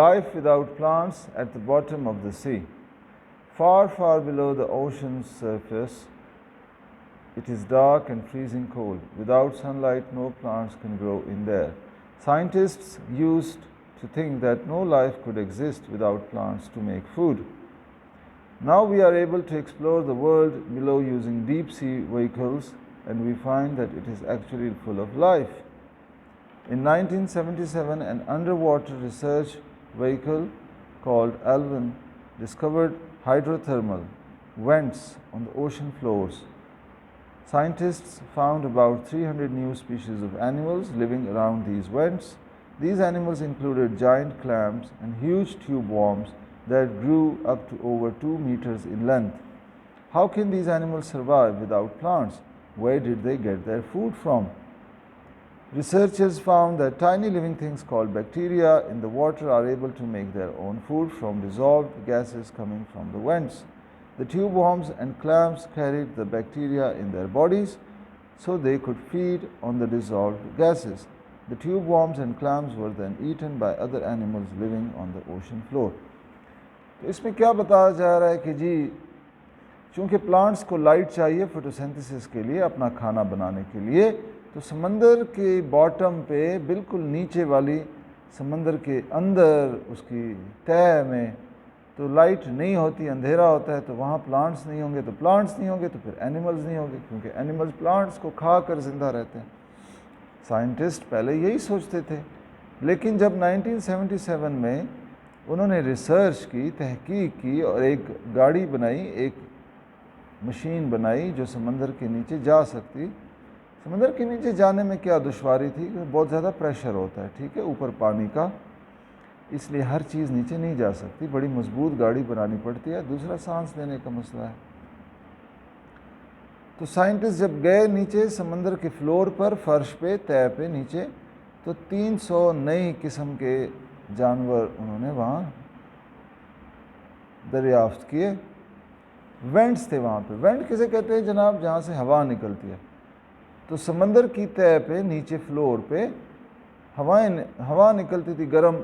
Life without plants at the bottom of the sea. Far, far below the ocean's surface, it is dark and freezing cold. Without sunlight, no plants can grow in there. Scientists used to think that no life could exist without plants to make food. Now we are able to explore the world below using deep sea vehicles, and we find that it is actually full of life. In 1977, an underwater research vehicle called Alvin discovered hydrothermal vents on the ocean floors. Scientists found about 300 new species of animals living around these vents. These animals included giant clams and huge tube worms that grew up to over 2 meters in length. How can these animals survive without plants? Where did they get their food from? Researchers found that tiny living things called bacteria in the water are able to make their own food from dissolved gases coming from the vents. The tube worms and clams carried the bacteria in their bodies so they could feed on the dissolved gases. The tube worms and clams were then eaten by other animals living on the ocean floor. تو اس میں کیا بتایا جا رہا ہے کہ جی چونکہ plants کو لائٹ چاہیے فوٹوسینتھسس کے لیے، اپنا کھانا بنانے کے لیے، تو سمندر کے باٹم پہ بالکل نیچے والی سمندر کے اندر اس کی تہہ میں تو لائٹ نہیں ہوتی، اندھیرا ہوتا ہے، تو وہاں پلانٹس نہیں ہوں گے، تو پلانٹس نہیں ہوں گے تو پھر اینیملز نہیں ہوں گے، کیونکہ اینیملز پلانٹس کو کھا کر زندہ رہتے ہیں. سائنٹسٹ پہلے یہی سوچتے تھے، لیکن جب 1977 میں انہوں نے ریسرچ کی، تحقیق کی اور ایک گاڑی بنائی، ایک مشین بنائی جو سمندر کے نیچے جا سکتی. سمندر کے نیچے جانے میں کیا دشواری تھی کہ بہت زیادہ پریشر ہوتا ہے، ٹھیک ہے، اوپر پانی کا، اس لیے ہر چیز نیچے نہیں جا سکتی، بڑی مضبوط گاڑی بنانی پڑتی ہے. دوسرا سانس لینے کا مسئلہ ہے. تو سائنٹسٹ جب گئے نیچے سمندر کے فلور پر، فرش پہ، تہہ پہ نیچے، تو 300 نئی قسم کے جانور انہوں نے وہاں دریافت کیے. وینٹس تھے وہاں پہ. وینٹ کسے کہتے ہیں جناب؟ جہاں سے ہوا نکلتی ہے. تو سمندر کی تہہ پہ نیچے فلور پہ ہوا نکلتی تھی، گرم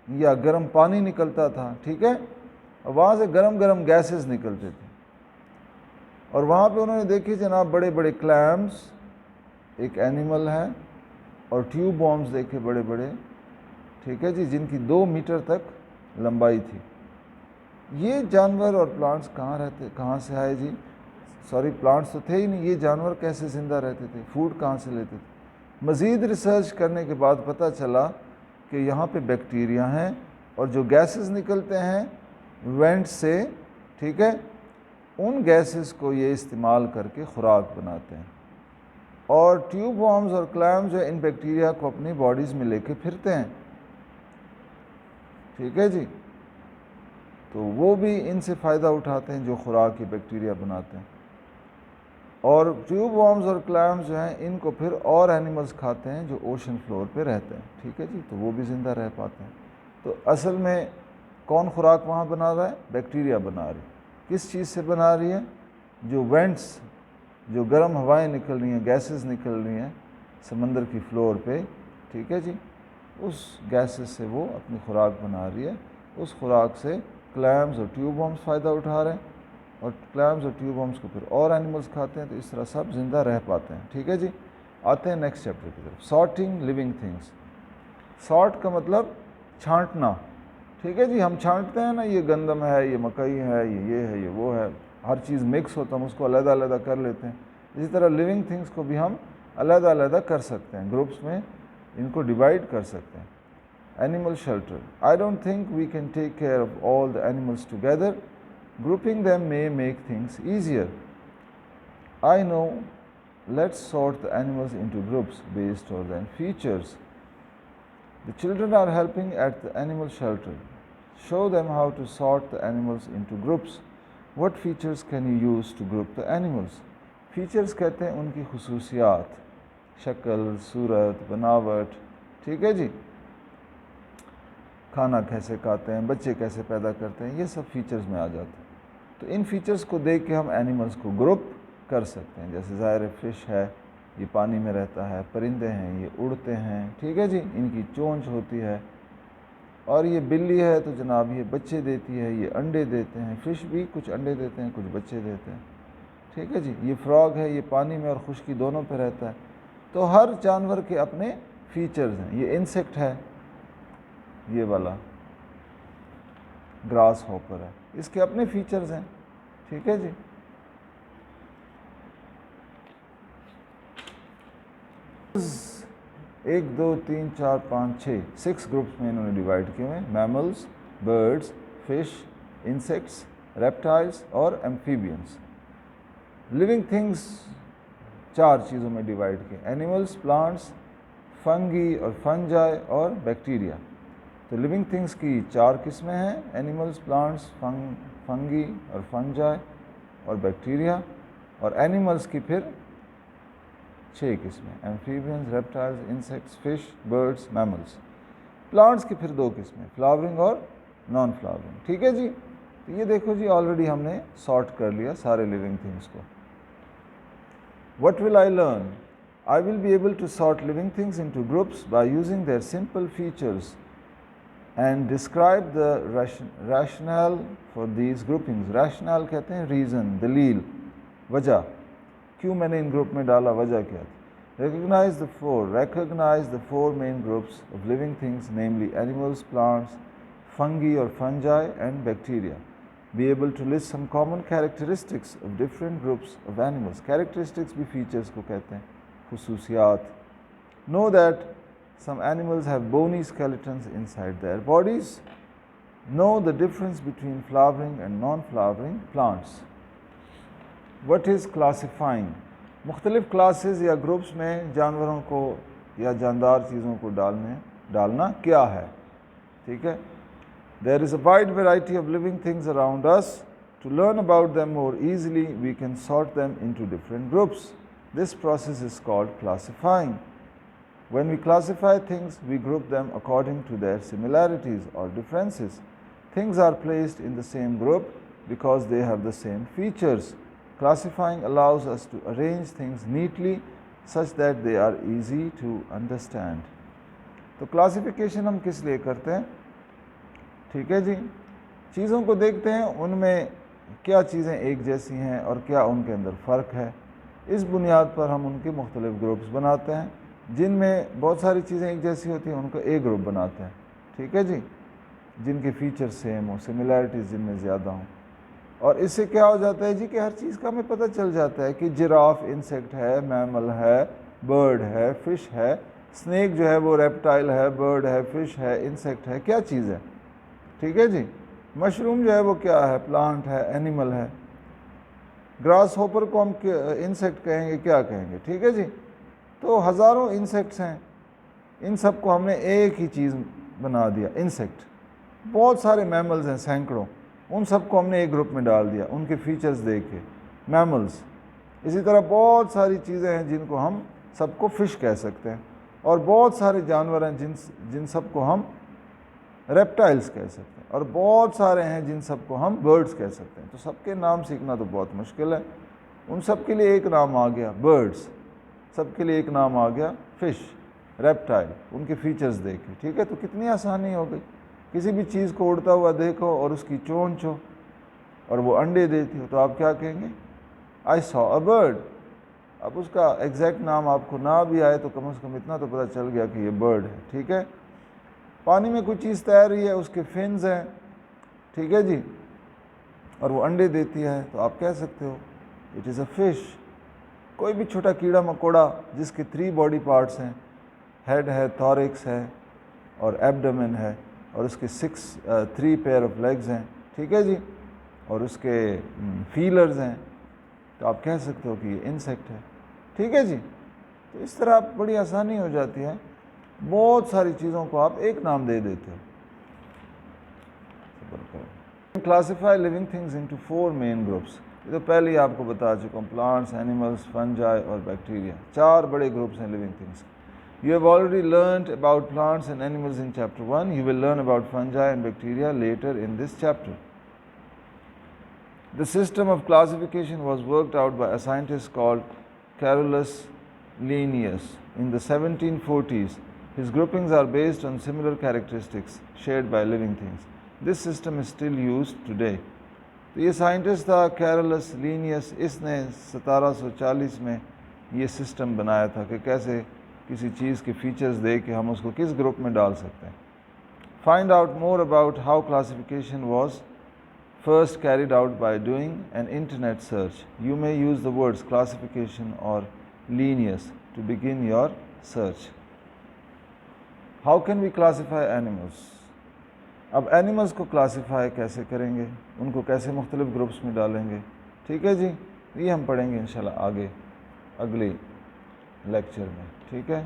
یا گرم پانی نکلتا تھا، ٹھیک ہے، اور وہاں سے گرم گرم گیسز نکلتے تھے. اور وہاں پہ انہوں نے دیکھی جناب بڑے بڑے کلیمز، ایک اینیمل ہے، اور ٹیوب وارمز دیکھے بڑے بڑے، ٹھیک ہے جی، جن کی 2 میٹر تک لمبائی تھی. یہ جانور اور پلانٹس کہاں سے آئے جی؟ سوری، پلانٹس تو تھے ہی نہیں، یہ جانور کیسے زندہ رہتے تھے؟ فوڈ کہاں سے لیتے تھے؟ مزید ریسرچ کرنے کے بعد پتہ چلا کہ یہاں پہ بیکٹیریا ہیں، اور جو گیسز نکلتے ہیں وینٹ سے، ٹھیک ہے، ان گیسز کو یہ استعمال کر کے خوراک بناتے ہیں. اور ٹیوب وارمز اور کلیم جو ان بیکٹیریا کو اپنی باڈیز میں لے کے پھرتے ہیں، ٹھیک ہے جی، تو وہ بھی ان سے فائدہ اٹھاتے ہیں جو خوراک کی بیکٹیریا بناتے ہیں. اور ٹیوب وارمز اور کلیمز جو ہیں ان کو پھر اور اینیملز کھاتے ہیں جو اوشن فلور پہ رہتے ہیں، ٹھیک ہے جی، تو وہ بھی زندہ رہ پاتے ہیں. تو اصل میں کون خوراک وہاں بنا رہا ہے؟ بیکٹیریا بنا رہی. کس چیز سے بنا رہی ہے؟ جو وینٹس، جو گرم ہوائیں نکل رہی ہیں، گیسز نکل رہی ہیں سمندر کی فلور پہ، ٹھیک ہے جی، اس گیسز سے وہ اپنی خوراک بنا رہی ہے. اس خوراک سے کلیمز اور ٹیوب وارمز فائدہ اٹھا رہے ہیں، اور کلیمز اور ٹیوب وارمز کو پھر اور اینیملز کھاتے ہیں، تو اس طرح سب زندہ رہ پاتے ہیں، ٹھیک ہے جی. آتے ہیں نیکسٹ چیپٹر کی طرف. Sorting living things. سارٹ کا مطلب چھانٹنا، ٹھیک ہے جی. ہم چھانٹتے ہیں نا، یہ گندم ہے، یہ مکئی ہے، یہ ہے، یہ وہ ہے، ہر چیز مکس ہوتا ہے، ہم اس کو علیحدہ علیحدہ کر لیتے ہیں. اسی طرح لیونگ تھنگس کو بھی ہم علیحدہ علیحدہ کر سکتے ہیں، گروپس میں ان کو ڈیوائڈ کر سکتے ہیں. Animal shelter. I don't think we can take care of all the animals together. Grouping them may make things easier. I know. Let's sort the animals into groups based on their features. The children are helping at the animal shelter. Show them how to sort the animals into groups. What features can you use to group the animals? Features کہتے ہیں ان کی خصوصیات، شکل، صورت، بناوٹ، ٹھیک ہے جی. کھانا کیسے کھاتے ہیں، بچے کیسے پیدا کرتے ہیں، یہ سب فیچرز میں آ جاتے ہیں. تو ان فیچرز کو دیکھ کے ہم اینیملز کو گروپ کر سکتے ہیں. جیسے ظاہر فش ہے، یہ پانی میں رہتا ہے، پرندے ہیں یہ اڑتے ہیں، ٹھیک ہے جی، ان کی چونچ ہوتی ہے، اور یہ بلی ہے تو جناب یہ بچے دیتی ہے، یہ انڈے دیتے ہیں، فش بھی کچھ انڈے دیتے ہیں کچھ بچے دیتے ہیں، ٹھیک ہے جی، یہ فراگ ہے یہ پانی میں اور خشکی دونوں پہ رہتا ہے۔ تو ہر جانور کے اپنے فیچرز ہیں۔ یہ انسیکٹ ہے، یہ والا گراس ہوپر ہے، اس کے اپنے فیچرز ہیں، ٹھیک ہے جی۔ ایک دو تین چار پانچ چھ، 6 گروپس میں انہوں نے ڈیوائڈ کیے ہوئے ہیں، mammals, birds, fish, insects, reptiles اور ایمفیبینس۔ لیونگ تھنگس 4 چیزوں میں ڈیوائڈ کیے، اینیملز، پلانٹس، فنگی اور فنجائی اور بیکٹیریا۔ تو لیونگ تھنگس کی 4 قسمیں ہیں، اینیملز، پلانٹس، فنگی اور فنجائی اور بیکٹیریا، اور اینیملز کی پھر 6 قسمیں، amphibians, reptiles, insects, fish, birds, mammals. Plants کی پھر 2 قسمیں، فلاورنگ اور نان فلاورنگ، ٹھیک ہے جی۔ تو یہ دیکھو جی آلریڈی ہم نے سارٹ کر لیا سارے لیونگ تھنگس کو۔ What will I learn? I will be able to sort living things into groups by using their simple features and describe the rationale for these groupings. Rationale کہتے ہیں reason، دلیل، وجہ، کیوں میں نے ان گروپ میں ڈالا، وجہ کیا تھی۔ Recognize the 4 main groups of living things, namely animals, plants, fungi or fungi and bacteria. Be able to list some common characteristics of different groups of animals. Characteristics بھی features کو کہتے ہیں، خصوصیات۔ Know that some animals have bony skeletons inside their bodies. Know the difference between flowering and non-flowering plants. What is classifying? مختلف classes یا groups میں جانوروں کو یا جاندار چیزوں کو ڈالنا کیا ہے، ٹھیک ہے۔ There is a wide variety of living things around us. To learn about them more easily, we can sort them into different groups. This process is called classifying. When we classify things, we group them according to their similarities or differences. Things are placed in the same group because they have the same features. Classifying allows us to arrange things neatly such that they are easy to understand. تو classification ہم کس لیے کرتے ہیں، ٹھیک ہے جی، چیزوں کو دیکھتے ہیں ان میں کیا چیزیں ایک جیسی ہیں اور کیا ان کے اندر فرق ہے، اس بنیاد پر ہم ان کے مختلف گروپس بناتے ہیں۔ جن میں بہت ساری چیزیں ایک جیسی ہوتی ہیں ان کو ایک گروپ بناتے ہیں، ٹھیک ہے جی، جن کے فیچر سیم ہوں، سملیرٹیز جن میں زیادہ ہوں۔ اور اس سے کیا ہو جاتا ہے جی کہ ہر چیز کا ہمیں پتہ چل جاتا ہے کہ جراف انسیکٹ ہے، میمل ہے، برڈ ہے، فش ہے، سنیک جو ہے وہ ریپٹائل ہے، برڈ ہے، فش ہے، انسیکٹ ہے، کیا چیز ہے، ٹھیک ہے جی۔ مشروم جو ہے وہ کیا ہے، پلانٹ ہے، اینیمل ہے۔ گراس ہوپر کو ہم انسیکٹ کہیں گے، کیا کہیں گے، ٹھیک ہے جی۔ تو ہزاروں انسیکٹس ہیں، ان سب کو ہم نے ایک ہی چیز بنا دیا، انسیکٹ۔ بہت سارے میملز ہیں سینکڑوں، ان سب کو ہم نے ایک گروپ میں ڈال دیا ان کے فیچرز دیکھ کے، میملز۔ اسی طرح بہت ساری چیزیں ہیں جن کو ہم سب کو فش کہہ سکتے ہیں، اور بہت سارے جانور ہیں جن سب کو ہم ریپٹائلز کہہ سکتے ہیں، اور بہت سارے ہیں جن سب کو ہم برڈز کہہ سکتے ہیں۔ تو سب کے نام سیکھنا تو بہت مشکل ہے، ان سب کے لیے ایک نام آ گیا برڈز، سب کے لیے ایک نام آ گیا فش، ریپٹائل، ان کے فیچرز دیکھیں، ٹھیک ہے۔ تو کتنی آسانی ہو گئی، کسی بھی چیز کو اڑتا ہوا دیکھو اور اس کی چونچ ہو اور وہ انڈے دیتی ہو تو آپ کیا کہیں گے، آئی سا اے برڈ۔ اب اس کا ایگزیکٹ نام آپ کو نہ بھی آئے تو کم از کم اتنا تو پتہ چل گیا کہ یہ برڈ ہے، ٹھیک ہے۔ پانی میں کوئی چیز تیر رہی ہے، اس کے فنز ہیں، ٹھیک ہے جی، اور وہ انڈے دیتی ہے تو آپ کہہ سکتے ہو اٹ از اے فش۔ کوئی بھی چھوٹا کیڑا مکوڑا جس کے 3 باڈی پارٹس ہیں، ہیڈ ہے، تھوریکس ہے اور ایبڈومن ہے، اور اس کے 3 پیئر آف لیگز ہیں، ٹھیک ہے جی، اور اس کے فیلرز ہیں، تو آپ کہہ سکتے ہو کہ یہ انسیکٹ ہے، ٹھیک ہے جی۔ تو اس طرح بڑی آسانی ہو جاتی ہے، بہت ساری چیزوں کو آپ ایک نام دے دیتے ہو۔ Classify living things into 4 main groups, یہ تو پہلے ہی آپ کو بتا چکا ہوں، پلانٹس، اینیملس، فنجائی اور بیکٹیریا، 4 بڑے گروپس ہیں living things. You have already learnt about plants and animals in chapter 1. You will learn about fungi and bacteria later in this chapter. The system of classification was worked out by a scientist called Carolus Linnaeus in the 1740s. His groupings are based on similar characteristics shared by living things. This system is still used today. تو یہ scientist تھا کیرلس Linnaeus, اس نے 1740 میں یہ system بنایا تھا کہ کیسے کسی چیز کے فیچرز دے کے ہم اس کو کس گروپ میں ڈال سکتے ہیں. Find out more about how classification was first carried out by doing an internet search. You may use the words classification or Linnaeus to begin your search. How can we classify animals? اب animals کو classify کیسے کریں گے، ان کو کیسے مختلف groups میں ڈالیں گے، ٹھیک ہے جی، یہ ہم پڑھیں گے انشاءاللہ آگے اگلے لیکچر میں، ٹھیک ہے.